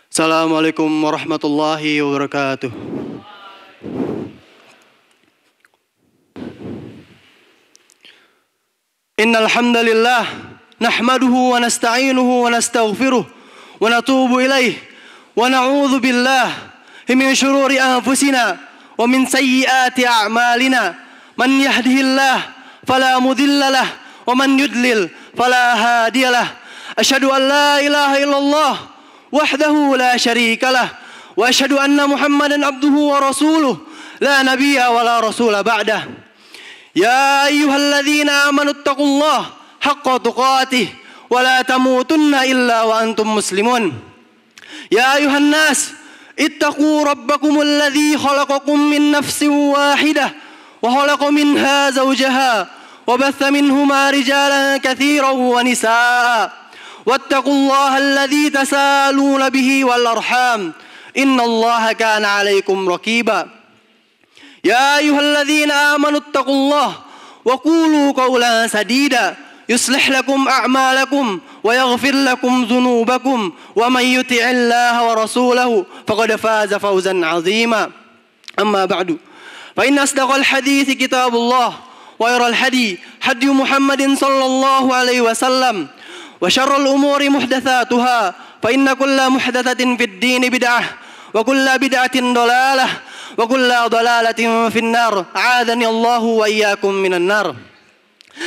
Assalamualaikum warahmatullahi wabarakatuh. Innal hamdalillah nahmaduhu wa nasta'inuhu wa nastaghfiruh wa natubu ilaih wa na'udzu billah min shururi anfusina wa min sayyiati a'malina. Man yahdihillah fala mudilla lah wa man yudlil fala hadiyalah. Asyhadu an la ilaha illallah wahdahu la syarika lah wa asyhadu anna Muhammadan abduhu wa rasuluh la nabiyya wa la rasula ba'dah. Ya ayyuhalladzina amanu taqullaha haqqa tuqatih wa la tamutunna illa wa antum muslimun. Ya ayuhan nas ittaqu rabbakumul ladzi khalaqakum min nafsin wahidah wa khalaqa minha zawjaha wa batha minhuma rijalan katsiran wa nisaa. Wattaqullaha alladzi tasaaluna bihi wal arham innallaha kana 'alaikum raqiba. Ya ayyuhalladzina amanu taqullaha wa qulu qawlan sadida yuslih lakum a'malakum wa yaghfir lakum dhunubakum wa man yuti'illaha wa rasulahu faqad faza fawzan 'azima. Amma ba'du. Fa inna asdaqal hadithi kitabullah wa khairal hadi hadi Muhammadin sallallahu alaihi wasallam wa syarrul umuri muhdatsatuha fa inna kulla muhdatsatin fid din bid'ah wa kulla bid'atin dalalah wa kulla dalalatin finnar. A'adani Allahu wa iyyakum minan nar.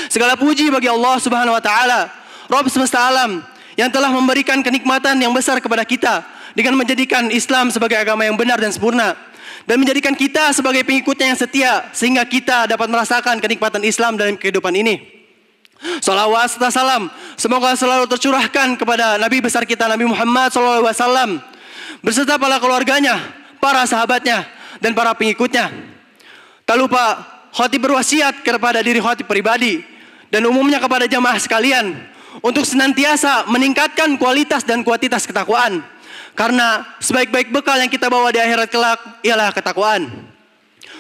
Segala puji bagi Allah Subhanahu wa taala, Rabb semesta alam, yang telah memberikan kenikmatan yang besar kepada kita dengan menjadikan Islam sebagai agama yang benar dan sempurna, dan menjadikan kita sebagai pengikutnya yang setia sehingga kita dapat merasakan kenikmatan Islam dalam kehidupan ini. Salawat serta salam semoga selalu tercurahkan kepada Nabi besar kita Nabi Muhammad SAW beserta para keluarganya, para sahabatnya, dan para pengikutnya. Tak lupa khatib berwasiat kepada diri khatib pribadi dan umumnya kepada jamaah sekalian untuk senantiasa meningkatkan kualitas dan kuantitas ketakwaan, karena sebaik-baik bekal yang kita bawa di akhirat kelak ialah ketakwaan.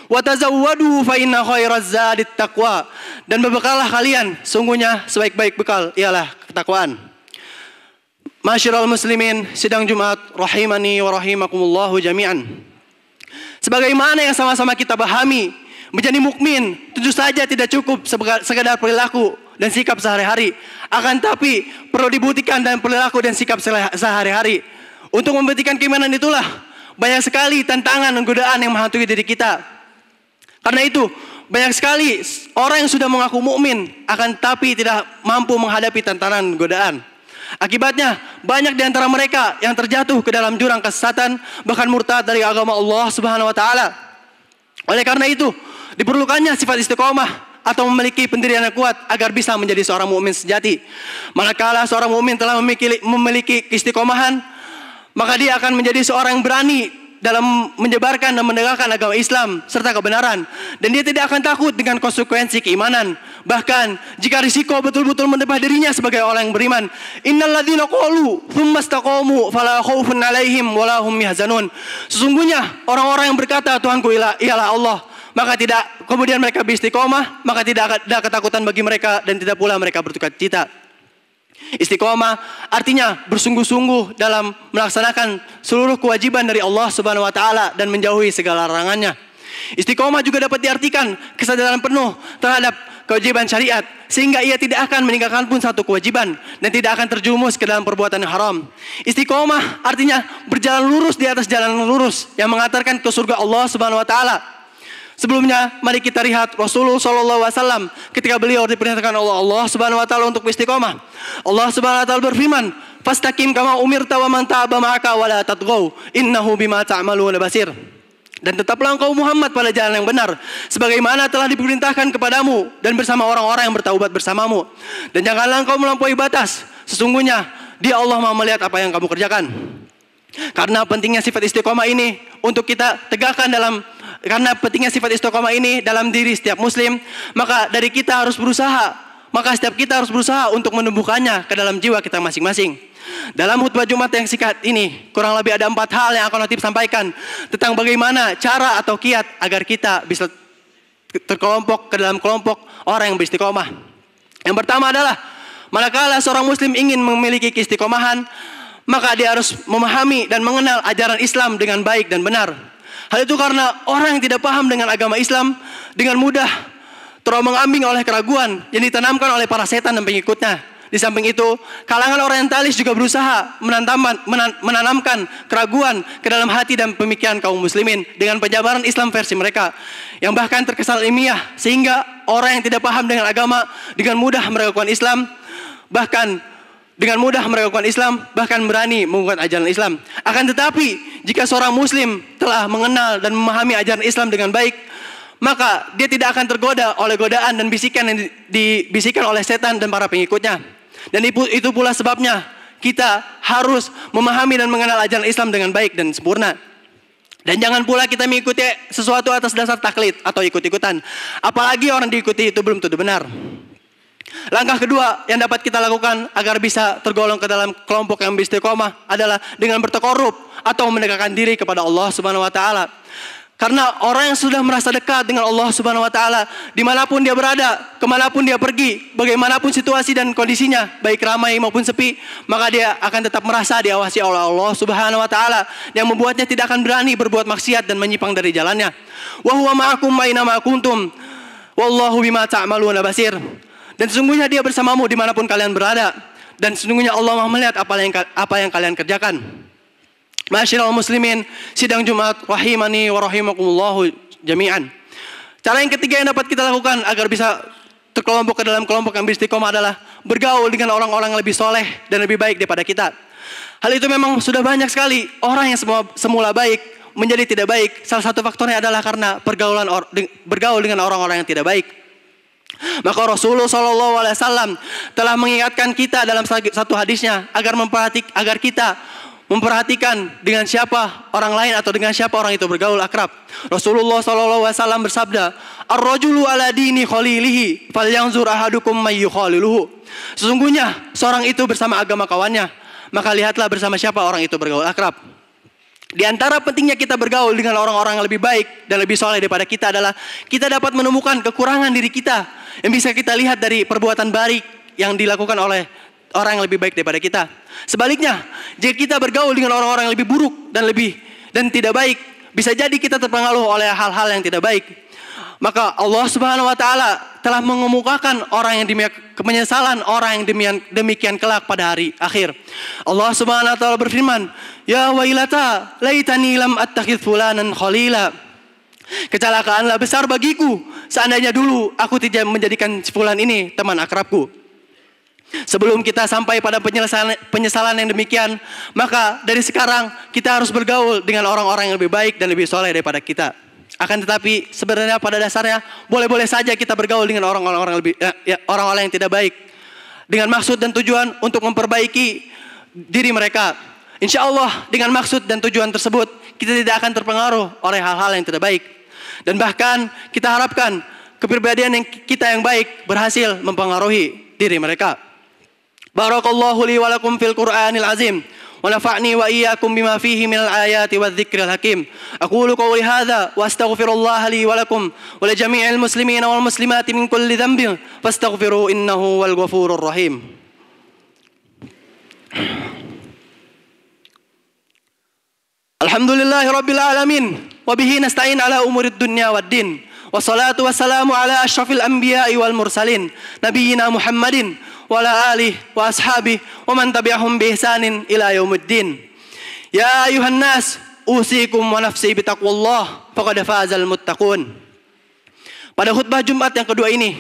Wa tazawwadu fa inna khairaz zadit taqwa, dan berbekallah kalian, sungguhnya sebaik-baik bekal ialah ketakwaan. Masyiral muslimin, sidang Jumat rahimani wa rahimakumullahu jami'an. Sebagaimana yang sama-sama kita pahami, menjadi mukmin tentu saja tidak cukup sekadar perilaku dan sikap sehari-hari, akan tapi perlu dibuktikan dan perilaku dan sikap sehari-hari. Untuk membuktikan keimanan itulah banyak sekali tantangan dan godaan yang menghantui diri kita. Karena itu banyak sekali orang yang sudah mengaku mukmin akan tapi tidak mampu menghadapi tantangan godaan. Akibatnya banyak di antara mereka yang terjatuh ke dalam jurang kesesatan, bahkan murtad dari agama Allah Subhanahu wa taala. Oleh karena itu diperlukannya sifat istiqomah atau memiliki pendirian yang kuat agar bisa menjadi seorang mukmin sejati. Manakala seorang mukmin telah memiliki istiqomahan, maka dia akan menjadi seorang yang berani dalam menyebarkan dan menegakkan agama Islam serta kebenaran, dan dia tidak akan takut dengan konsekuensi keimanan. Bahkan jika risiko betul-betul menimpa dirinya sebagai orang yang beriman, innal ladzina qalu tsumma istaqamu fala khaufun 'alaihim wala hum yahzanun. Sesungguhnya orang-orang yang berkata Tuhanku ialah Allah, maka tidak kemudian mereka beristiqomah, maka tidak ada ketakutan bagi mereka dan tidak pula mereka berduka cita. Istiqomah artinya bersungguh-sungguh dalam melaksanakan seluruh kewajiban dari Allah Subhanahu wa taala dan menjauhi segala larangannya. Istiqomah juga dapat diartikan kesadaran penuh terhadap kewajiban syariat sehingga ia tidak akan meninggalkan pun satu kewajiban dan tidak akan terjumus ke dalam perbuatan yang haram. Istiqomah artinya berjalan lurus di atas jalan lurus yang mengantarkan ke surga Allah Subhanahu wa taala. Sebelumnya, mari kita lihat Rasulullah SAW ketika beliau diperintahkan oleh Allah Subhanahu wa taala untuk istiqomah. Allah Subhanahu wa taala berfirman, "Fastaqim kama umirta wa man taaba ma'aka wa la tatghaw, innahu bima ta'maluna basir." Dan tetaplah engkau Muhammad pada jalan yang benar, sebagaimana telah diperintahkan kepadamu dan bersama orang-orang yang bertaubat bersamamu. Dan janganlah engkau melampaui batas, sesungguhnya Dia Allah Maha melihat apa yang kamu kerjakan. Karena pentingnya sifat istiqomah ini untuk kita tegakkan karena pentingnya sifat istiqomah ini dalam diri setiap muslim, maka dari kita harus berusaha, maka setiap kita harus berusaha untuk menumbuhkannya ke dalam jiwa kita masing-masing. Dalam khutbah Jumat yang singkat ini, kurang lebih ada 4 hal yang akan Khatib sampaikan tentang bagaimana cara atau kiat agar kita bisa terkelompok ke dalam kelompok orang yang beristiqomah. Yang pertama adalah manakala seorang muslim ingin memiliki keistiqomahan, maka dia harus memahami dan mengenal ajaran Islam dengan baik dan benar. Hal itu karena orang yang tidak paham dengan agama Islam dengan mudah terombang-ambing oleh keraguan yang ditanamkan oleh para setan dan pengikutnya. Di samping itu, kalangan orientalis juga berusaha menanamkan keraguan ke dalam hati dan pemikiran kaum muslimin dengan penjabaran Islam versi mereka yang bahkan terkesan ilmiah, sehingga orang yang tidak paham dengan agama dengan mudah meragukan Islam, bahkan berani menggunakan ajaran Islam. Akan tetapi, jika seorang muslim telah mengenal dan memahami ajaran Islam dengan baik, maka dia tidak akan tergoda oleh godaan dan bisikan yang dibisikkan oleh setan dan para pengikutnya. Dan itu pula sebabnya kita harus memahami dan mengenal ajaran Islam dengan baik dan sempurna. Dan jangan pula kita mengikuti sesuatu atas dasar taklid atau ikut-ikutan. Apalagi orang diikuti itu belum tentu benar. Langkah kedua yang dapat kita lakukan agar bisa tergolong ke dalam kelompok yang beristiqomah adalah dengan bertakarrub atau mendekatkan diri kepada Allah Subhanahu wa taala. Karena orang yang sudah merasa dekat dengan Allah Subhanahu wa taala, dimanapun dia berada, kemanapun dia pergi, bagaimanapun situasi dan kondisinya, baik ramai maupun sepi, maka dia akan tetap merasa diawasi oleh Allah Subhanahu wa taala yang membuatnya tidak akan berani berbuat maksiat dan menyimpang dari jalannya. Wa huwa ma'akum aina ma kuntum wallahu bima ta'maluna basir. Dan sesungguhnya dia bersamamu dimanapun kalian berada, dan sesungguhnya Allah Maha melihat apa yang kalian kerjakan. Ma'asyiral muslimin, sidang Jumat rahimani wa rahimakumullahu jami'an. Cara yang ketiga yang dapat kita lakukan agar bisa terkelompok ke dalam kelompok yang beristiqomah adalah bergaul dengan orang-orang yang lebih soleh dan lebih baik daripada kita. Hal itu memang sudah banyak sekali orang yang semula baik menjadi tidak baik. Salah satu faktornya adalah karena bergaul dengan orang-orang yang tidak baik. Maka Rasulullah SAW telah mengingatkan kita dalam satu hadisnya agar kita memperhatikan dengan siapa orang lain atau dengan siapa orang itu bergaul akrab. Rasulullah SAW bersabda, "Ar-rajulu ala dini khalilihi, falyanzur ahadukum may yukhaliluhu." Sesungguhnya seorang itu bersama agama kawannya, maka lihatlah bersama siapa orang itu bergaul akrab. Di antara pentingnya kita bergaul dengan orang-orang yang lebih baik dan lebih soleh daripada kita adalah kita dapat menemukan kekurangan diri kita yang bisa kita lihat dari perbuatan baik yang dilakukan oleh orang yang lebih baik daripada kita. Sebaliknya, jika kita bergaul dengan orang-orang yang lebih buruk dan tidak baik, bisa jadi kita terpengaruh oleh hal-hal yang tidak baik. Maka Allah Subhanahu wa taala telah mengemukakan orang yang penyesalan orang yang demikian kelak pada hari akhir. Allah Subhanahu wa taala berfirman, "Ya wailata laitani lam attakhidh fulanan khalila." Kecelakaanlah besar bagiku seandainya dulu aku tidak menjadikan fulan ini teman akrabku. Sebelum kita sampai pada penyesalan yang demikian, maka dari sekarang kita harus bergaul dengan orang-orang yang lebih baik dan lebih soleh daripada kita. Akan tetapi sebenarnya pada dasarnya boleh-boleh saja kita bergaul dengan orang-orang yang tidak baik dengan maksud dan tujuan untuk memperbaiki diri mereka. Insya Allah dengan maksud dan tujuan tersebut kita tidak akan terpengaruh oleh hal-hal yang tidak baik. Dan bahkan kita harapkan kepribadian kita yang baik berhasil mempengaruhi diri mereka. Barakallahu li wa lakum fil Qur'anil azim wa nafa'ni wa iyyakum bima fihi minal ayati wadh-dhikril hakim. Aqulu qawli hadza wa astaghfirullaha li wa lakum wa li jami'il muslimina wal muslimati min kulli dhanbin fastaghfiruhu innahu wal ghafurur rahim. Alhamdulillahi rabbil alamin wa bihi nasta'in ala umurid dunya waddin. Wassalatu wassalamu ala asyrafil anbiya'i wal mursalin nabiyyina Muhammadin wa ala alihi wa ashabihi wa man tabi'ahum bi ihsanin ila yaumiddin. Ya ayuhan nas, usikum wa nafsi bitaqwallah faqad fazal muttaqun. Pada khutbah Jumat yang kedua ini,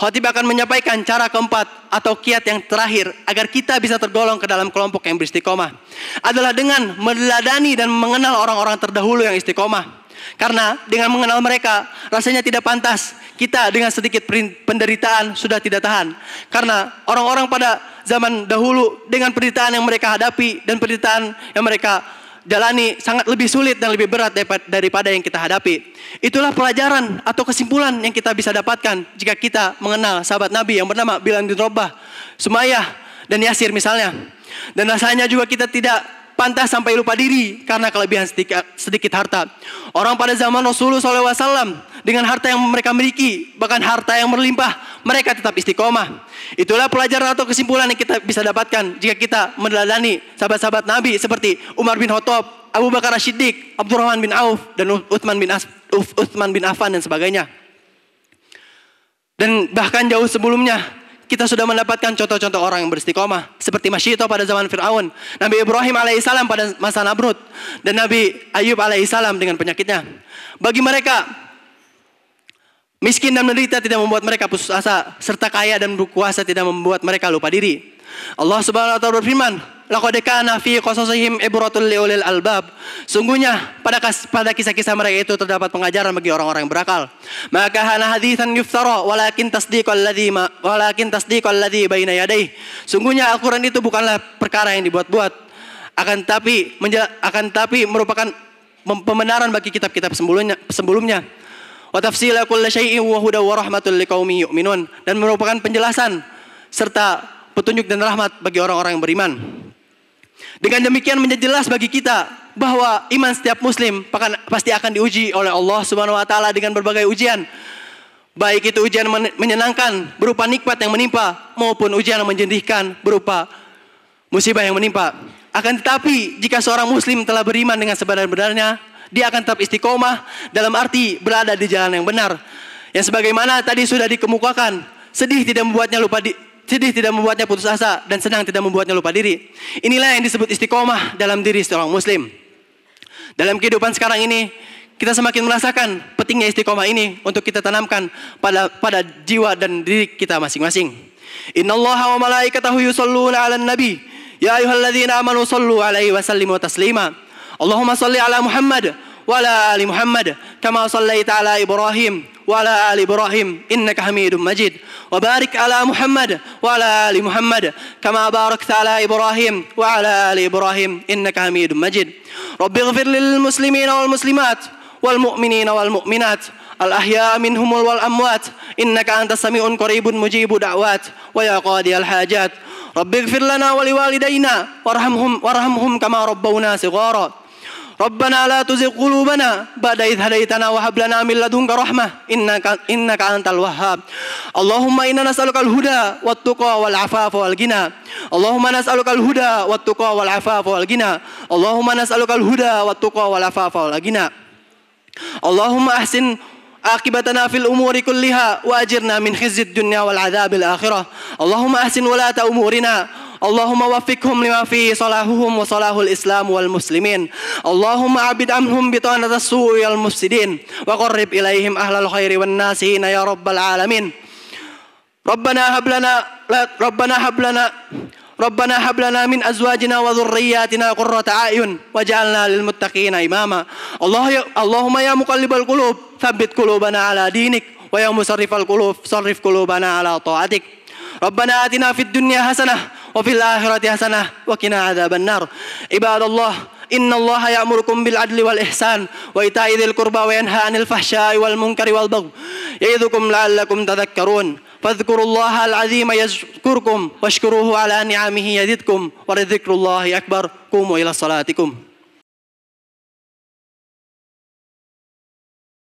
khatib akan menyampaikan cara keempat atau kiat yang terakhir agar kita bisa tergolong ke dalam kelompok yang beristiqomah adalah dengan meneladani dan mengenal orang-orang terdahulu yang istiqomah. Karena dengan mengenal mereka, rasanya tidak pantas kita dengan sedikit penderitaan sudah tidak tahan. Karena orang-orang pada zaman dahulu dengan penderitaan yang mereka hadapi dan penderitaan yang mereka jalani sangat lebih sulit dan lebih berat daripada yang kita hadapi. Itulah pelajaran atau kesimpulan yang kita bisa dapatkan jika kita mengenal sahabat Nabi yang bernama Bilal bin Rabah, Sumayyah, dan Yasir misalnya. Dan rasanya juga kita tidak pantas sampai lupa diri karena kelebihan sedikit harta. Orang pada zaman Rasulullah SAW dengan harta yang mereka miliki, bahkan harta yang berlimpah, mereka tetap istiqomah. Itulah pelajaran atau kesimpulan yang kita bisa dapatkan jika kita meneladani sahabat-sahabat Nabi seperti Umar bin Khattab, Abu Bakar As-Siddiq, Abdurrahman bin Auf, dan Utsman bin Affan dan sebagainya. Dan bahkan jauh sebelumnya kita sudah mendapatkan contoh-contoh orang yang beristiqomah seperti Masyito pada zaman Fir'aun, Nabi Ibrahim alaihissalam pada masa Namrud, dan Nabi Ayub alaihissalam dengan penyakitnya. Bagi mereka, miskin dan menderita tidak membuat mereka putus asa, serta kaya dan berkuasa tidak membuat mereka lupa diri. Allah Subhanahu wa taala berfirman, "Laqad kana fi qasasihim ibratul liulil albab." Sungguhnya pada kisah-kisah mereka itu terdapat pengajaran bagi orang-orang yang berakal. Maka hana haditsan yuftara walakin tasdiqal ladzi baina yadayhi. Sungguhnya Al-Qur'an itu bukanlah perkara yang dibuat-buat, akan tapi merupakan pembenaran bagi kitab-kitab sebelumnya. Wa tafsila kulli syai'in wa hudaw wa rahmatul liqaumin yu'minun, dan merupakan penjelasan serta petunjuk dan rahmat bagi orang-orang yang beriman. Dengan demikian menjadi jelas bagi kita bahwa iman setiap muslim pasti akan diuji oleh Allah Subhanahu wa taala dengan berbagai ujian. Baik itu ujian menyenangkan berupa nikmat yang menimpa maupun ujian yang menyedihkan berupa musibah yang menimpa. Akan tetapi jika seorang muslim telah beriman dengan sebenar-benarnya, dia akan tetap istiqomah dalam arti berada di jalan yang benar. Yang sebagaimana tadi sudah dikemukakan, sedih tidak membuatnya putus asa, dan senang tidak membuatnya lupa diri. Inilah yang disebut istiqomah dalam diri seorang muslim. Dalam kehidupan sekarang ini, kita semakin merasakan pentingnya istiqomah ini untuk kita tanamkan pada jiwa dan diri kita masing-masing. Innallaha wa malaikatahu yusholluna 'alan nabi, ya ayyuhalladzina amanu shollu 'alaihi wa sallimu taslima. Allahumma sholli 'ala Muhammad wa 'ala ali Muhammad kama shallaita 'ala Ibrahim wa 'ala ali Ibrahim innaka Hamidum Majid. وبارك على محمد وعلى آل محمد كما باركت على إبراهيم وعلى آل إبراهيم إنك حميد مجيد. رب اغفر للمسلمين والمسلمات والمؤمنين والمؤمنات الأحياء منهم والأموات إنك أنت السميع قريب مجيب دعوات ويا قاضي الحاجات. رب اغفر لنا ولوالدينا وارحمهم كما ربونا صغارا. ربنا لا تزغ قلوبنا بعد إذ هديتنا وهب لنا من لدنك رحمة إنك أنت الوهاب. اللهم إنا نسألك الهدى والتقى والعفاف والغنى. اللهم نسألك الهدى والتقى والعفاف والغنى. اللهم نسألك الهدى والتقى والعفاف والغنى. اللهم أحسن عاقبتنا في الأمور كلها وأجرنا من خزي الدنيا والعذاب الآخرة. اللهم أحسن ولاة أمورنا. اللهم وفقهم لما فيه صلاحهم وصلاح الإسلام والمسلمين. اللهم عبد عنهم بطانة السوء والمفسدين وقرب إليهم أهل الخير والناسين يا رب العالمين. ربنا هب لنا من أزواجنا وذرياتنا قرة أعين واجعلنا للمتقين إماما. اللهم يا مقلب القلوب ثبت قلوبنا على دينك ويا مصرف القلوب صرف قلوبنا على طاعتك. ربنا آتنا في الدنيا حسنة وفي الآخرة حسنة وقنا عذاب النار. عباد الله، إن الله يأمركم بالعدل والإحسان وإيتاء ذي القربى وينهى عن الفحشاء والمنكر والبغي يعظكم لعلكم تذكرون. فاذكروا الله العظيم يذكركم واشكروه على نعمه يزدكم ولذكر الله أكبر. قوموا إلى صلاتكم.